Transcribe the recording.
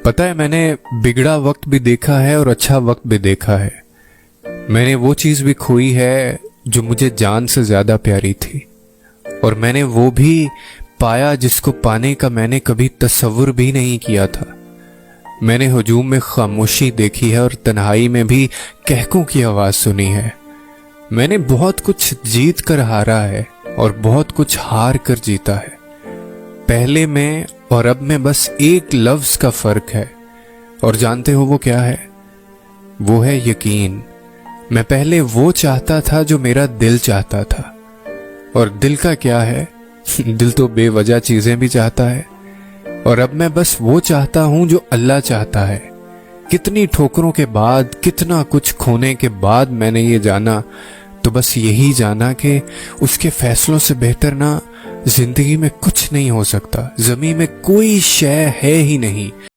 پتہ ہے، میں نے بگڑا وقت بھی دیکھا ہے اور اچھا وقت بھی دیکھا ہے. میں نے وہ چیز بھی کھوئی ہے جو مجھے جان سے زیادہ پیاری تھی، اور میں نے وہ بھی پایا جس کو پانے کا میں نے کبھی تصور بھی نہیں کیا تھا. میں نے ہجوم میں خاموشی دیکھی ہے اور تنہائی میں بھی کہکوں کی آواز سنی ہے. میں نے بہت کچھ جیت کر ہارا ہے اور بہت کچھ ہار کر جیتا ہے. پہلے میں اور اب میں بس ایک لفظ کا فرق ہے، اور جانتے ہو وہ کیا ہے؟ وہ ہے یقین. میں پہلے وہ چاہتا تھا جو میرا دل چاہتا تھا، اور دل کا کیا ہے؟ دل تو بے وجہ چیزیں بھی چاہتا ہے. اور اب میں بس وہ چاہتا ہوں جو اللہ چاہتا ہے. کتنی ٹھوکروں کے بعد، کتنا کچھ کھونے کے بعد میں نے یہ جانا، تو بس یہی جانا کہ اس کے فیصلوں سے بہتر نہ زندگی میں کچھ نہیں ہو سکتا. زمین میں کوئی شے ہے ہی نہیں